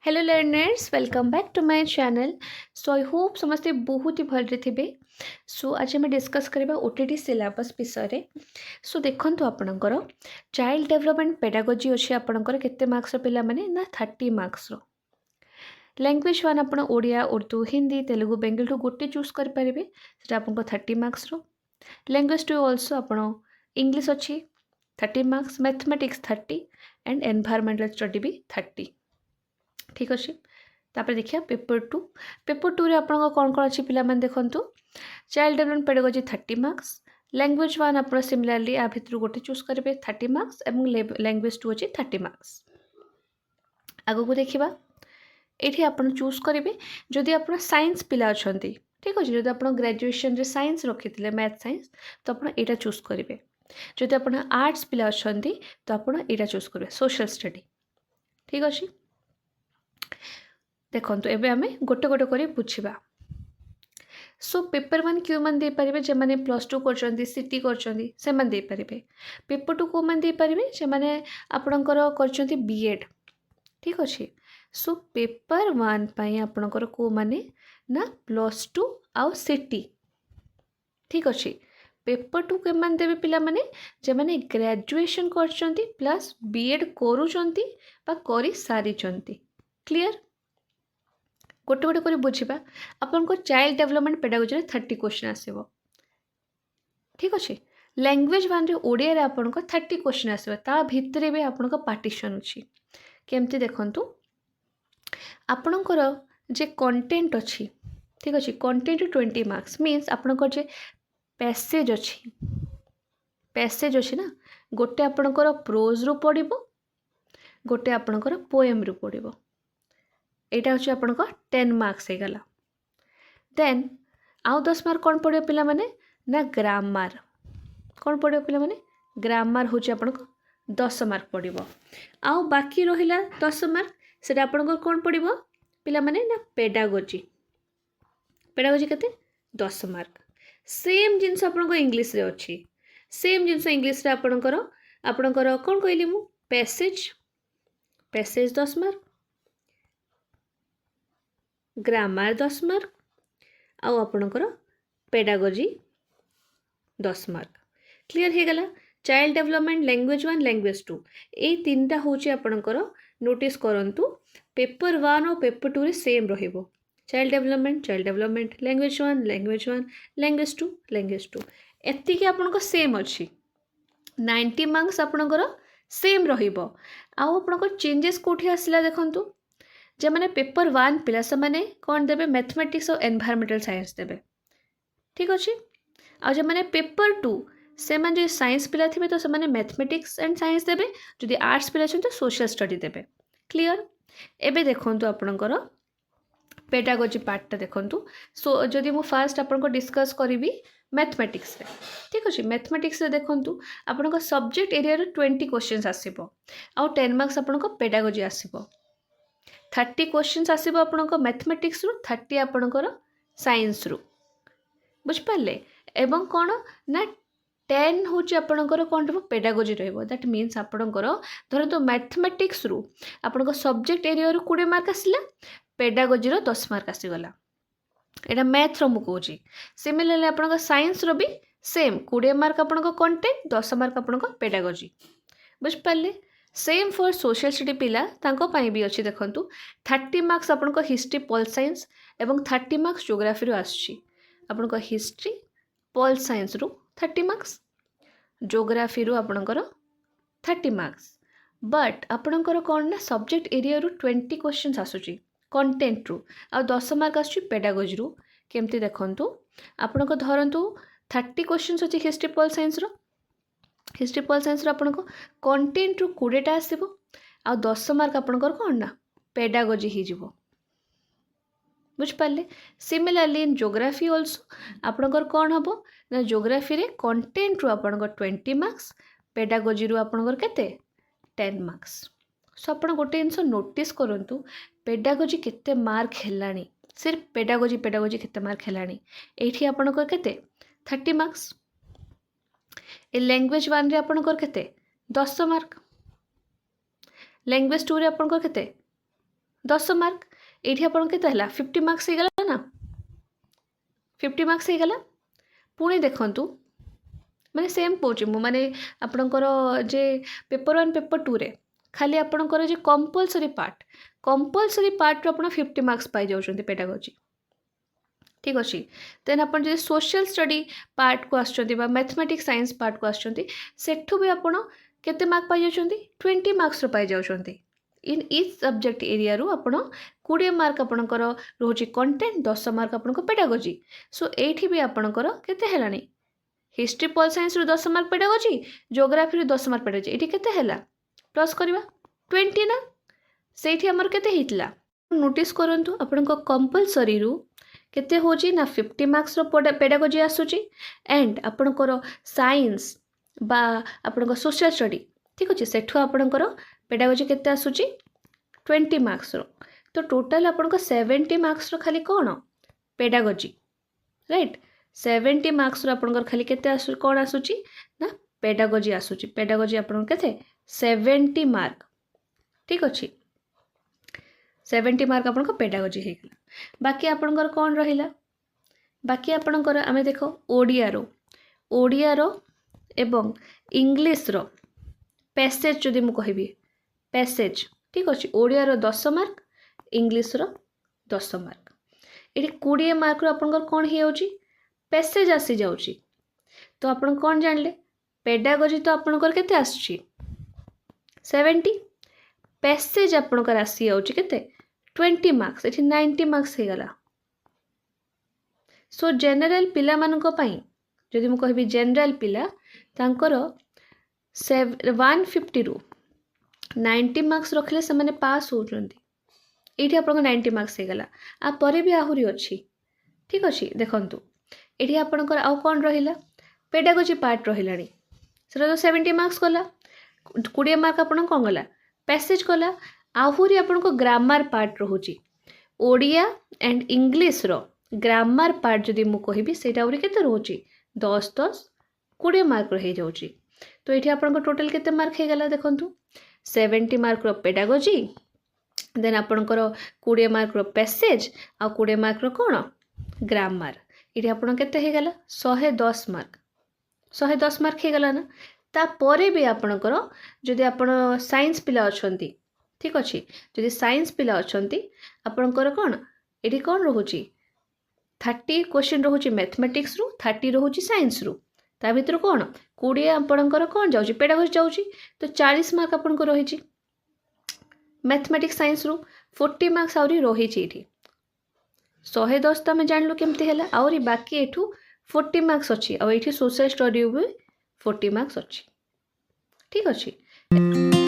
Hello learners welcome back to my channel. So I hope समस्ते बहुत ही भलरे थे। सो आज आम डिस्कस करबा ओटीटी सिलेबस विषय। सो देखंतु आपणकर चाइल्ड डेवलपमेंट पेडागोजी अच्छे आपणकर केते मार्क्स पिला माने ना 30 मार्क्स रो। लैंग्वेज वन आपण ओडिया उर्दू हिंदी तेलुगु बेंगलुरु गोटे चूज कर पारिबे सेटा आपनको 30 मार्क्स रो। लैंग्वेज टू ऑल्सो आपण इंग्लिश अच्छी 30 marks, mathematics 30 and environmental study भी 30। ठीक अच्छे तापर देखिए पेपर टू रे आपन कौन कौन अच्छी पिला माने देखंतु child development pedagogy 30 marks, language one आप सिमिलरली आ भितर गोटे चूज करेंगे 30 मार्क्स एवं लैंग्वेज टू अच्छी 30 मार्क्स। आगो को देखिबा एठी आपन चूज करेंगे जदि आपन साइंस पिला अछंती। ठीक अच्छे जदि आपन ग्रेजुएशन रे साइंस रखिथिले मैथ साइंस तो आपन एटा चूज करेंगे। जदि आपन आर्ट्स पिला अछंती तो आपन एटा चूज करेंगे सोशल स्टडी। ठीक अच्छे देखो एबे आमे गोटे गोटे करी बुझिबा। सो पेपर वन क्यों मन दे पारिबे जे माने प्लस टू करचंदी सिटी करचंदी से मन दे पारिबे। पेपर टू को मन दे पारिबे जे माने आपणकर करचंदी बीएड। ठीक अच्छे सो पेपर वन पई आपणकर को माने ना प्लस टू आउ सिटी। ठीक अच्छे पेपर टू के मान देबे पिला माने जे माने ग्रेजुएशन करचंदी प्लस बीएड करूचंती बा करी सारीचंती। क्लियर गोटे गोटे कर बुझा आपन को चाइल्ड डेवलपमेंट पेडागोजी 30 क्वेश्चन आसो। ठीक अच्छे लैंग्वेज वन रे ओडिया रे आपन को 30 क्वेश्चन आसो ता भितरे भी आपन को पार्टीशन अच्छी केमती देखंतु आपणकर जे कंटेंट अच्छी। ठीक अच्छे कंटेंट 20 मार्क्स मीन्स आपणकर जे पैसेज अच्छी ना गोटे आपणकर प्रोज रु पड़िबो गोटे आपणकर पोएम रु पड़िबो एटा हूँ आपन 10 मार्क्स होगला। देन आउ 10 मार्क कौन पड़ो पिला माने ना ग्रामर कौन पड़ो पिला माने ग्रामर हूँ आपन 10 मार्क पड़ो। आउ बाकी रहिला 10 मार्क से आपन कौन पड़ो पिला माने ना पेडागोजी केते 10 मार्क। सेम जिनस आपन इंग्लिश रे अच्छी सेम जिनस इंग्लिश रे आपणकर कौन कहली मु पैसेज 10 मार्क ग्रामर 10 मार्क आउ आपणकर पेडागोजी 10 मार्क। क्लियर हो गला child development language one language two ये तीनटा हूँ आपणकर नोटिस करंतु पेपर वन और पेपर टू रे सेम रहिबो child development language one language two एतिकी आपणकर सेम अच्छी 90 मार्क्स आपणकर सेम रहिबो। आउ आपणकर चेंजेस कोठी आसिला देखंतु जे माने पेपर वन पिला से माने कौन देबे मैथमेटिक्स और एनवायरमेंटल साइंस देबे। ठीक अच्छे आ जे माने पेपर टू से माने जो साइंस पिला थिबे तो से माने मैथमेटिक्स एंड साइंस देबे जदि आर्ट्स पिला छन तो सोशल स्टडी देबे। क्लियर एबे देखंतु आपणकर पेडागोजी पार्ट देखंतु। सो जदि मु फास्ट आपनको डिस्कस करिवि मैथमेटिक्स रे। ठीक अच्छे मैथमेटिक्स रे देखंतु आपनको सब्जेक्ट एरिया रे 20 क्वेश्चंस आसीबो आ 10 मार्क्स आपनको पेडागोजी आसीबो। 30 क्वेश्चंस आसीबो आपनको मैथमेटिक्स रु 30 आपणकर साइंस रु बुझिपारे एवं कौन ना 10 हूँ आपणकर कौन रहा पेडागोजी रहिबो दैट मीन्स आपणकर धरतो मैथमेटिक्स रु आपणको सब्जेक्ट एरिया रु 20 मार्क आसिला पेडागोजी रो 10 मार्क आसीगला एटा मैथ रो मु कहूची। सिमिलरली आपणको साइंस रो भी सेम 20 मार्क आपणको कंटेंट 10 मार्क आपणको पेडागोजी बुझिपारे। सेम फॉर सोशल स्टडी पिला तांको पाई भी अच्छी देखंतु 30 मार्क्स आपनको हिस्ट्री पॉल साइंस एवं 30 मार्क्स ज्योग्राफी रो आछी आपनको हिस्ट्री पॉल साइंस रु 30 मार्क्स ज्योग्राफी रु आपणकर 30 मार्क्स बट आपणकर कौन ना सब्जेक्ट एरिया रु 20 क्वेश्चंस आसुची कंटेंट रु आ 10 मार्क आछी पेडागोजी रु केमती देखंतु आपनको धरंतु 30 क्वेश्चंस अछि हिस्ट्री पॉल साइंस रो हिस्ट्री पॉल साइंस आपको कंटेंट रु 20टा आसो आ 10 मार्क आपणकर कौन ना पेडागोजी ही जीवो बुझिपारे। सिमिलरली इन ज्योग्राफी ऑल्सो आपणकर कौन हम ना ज्योग्राफी रे कंटेंट रु आपणकर 20 मार्क्स पेडागोजी रु आपणकर केते 10 मार्क्स। सो आपण गोटे जिनस नोटिस करंतु पेडागोजी केते मार्क हेलानी सिर्फ पेडागोजी केते मार्क हेलानी एठी आपणकर केते 30 मार्क्स ए लैंग्वेज वन रे आपणकर केते 10 मार्क लैंग्वेज टू रे आपणकर केते 10 मार्क ये आपन के 50 मार्क्स हो गला ना 50 मार्क्स हो गला पुणी देखंतु माने सेम कहूँ मु माने आपणकर जे पेपर 1 पेपर 2 रे खाली आपणकर जे कंपलसरी पार्ट रो आपण 50 मार्क्स पाई जाउछन्ती पेडागोजी ठीक अच्छे देन आप सोशल स्टडी पार्ट को आसुँच मैथमेटिक्स साइंस पार्ट को आसुँच सेठू भी आप केते मार्क पाई जाउछन्ती 20 मार्क्स पाई जाउछन्ती इन इच सब्जेक्ट एरिया रू आपण 20 मार्क आपणकर रोची कंटेंट 10 मार्क आपणको पेडागोजी सो एठी भी आपणकर केते हेलानी हिस्ट्री पॉल साइंस रू 10 मार्क पेडागोजी ज्योग्राफी रू 10 मार्क पेडागोजी एठी केते हेला प्लस करबा 20 ना सेठी हमर केते हितला नोटिस करंतु आपणको कंपलसरी रू केते होची ना 50 मार्क्स रो पेडागोजी आसुची एंड आपणकर साइंस बा आपणकर सोशल स्टडी ठीक अच्छे सेठू आपणकर पेडागोजी केते आसुची 20 मार्क्स रो तो टोटल आपणको 70 मार्क्स रो खाली कोन पेडागोजी राइट 70 मार्क्स रो आपणकर खाली केते आसु कोन आसुची ना पेडागोजी आपणकर केते 70 मार्क ठीक अच्छे 70 मार्क आपणको पेडागोजी हे गेला बाकी आपणकर कोन रहिला बाकी आपणकर आमे देखो ओडिया रो एवं इंग्लिश रो पैसेज जदि मु कहबी पैसेज ठीक अच्छे ओडिया रो 10 मार्क इंग्लिश रो 10 मार्क ये 20 मार्क रो आपणकर कोन हे होची पैसेज आसी जाउची तो आपण कोन जानले पेडागोजी तो आपणकर केते आसची 70 पैसेज आपणकर आसी जाउची केते 20 मार्क्स ये 90 मार्क्स हो गला सो जनरल पिला मानको पई जदि मु कहबी जनरल पिला तांकर 150 रु 90 मार्क्स रखले से माने पास होउचंती एठी आपन 90 मार्क्स हो गला आ परे भी आहुरी अछि ठीक अछि देखंतु एठी आपनकर आउ कोन रहिला पेडागोजी पार्ट रहिलानी सेटा तो 70 मार्क्स गला 20 मार्क आपन कोन गला पैसेज गला आहुरी आपनको ग्रामर पार्ट रोची ओडिया एंड इंग्लिश रो ग्रामर पार्ट जदि मु कहबी सेटा आउरी केते रोची 10 10 20 मार्क रही जाउची तो एठी आपनको टोटल केते मार्क हे गला देखंतु 70 मार्क रो पेडागोजी देन आपनकर 20 मार्क रो पैसेज आ 20 मार्क रो कोन ग्रामर एठी आपन केते हे गला 110 मार्क हे गला ना ता परे भी आपनकर जदि आपन साइंस पिला अछंती ठीक अच्छे जदि साइंस पिला अछंती आपनकर कोन एठी कोन रहूची 30 क्वेश्चन रहूची मैथमेटिक्स रू 30 रहूची साइंस रू ता भितर कोन 20 आपनकर कोन जाउची पेडागोजी जाउची तो 40 मार्क आपनको रहिची मैथमेटिक्स साइंस रू 40 मार्क्स आउरी रहिची एठी 110 तो हमें जानलु केमती हैला आउरी बाकी एठू 40 मार्क्स अछि आ एठी सोशल स्टडी भी 40 मार्क्स अछि ठीक अछि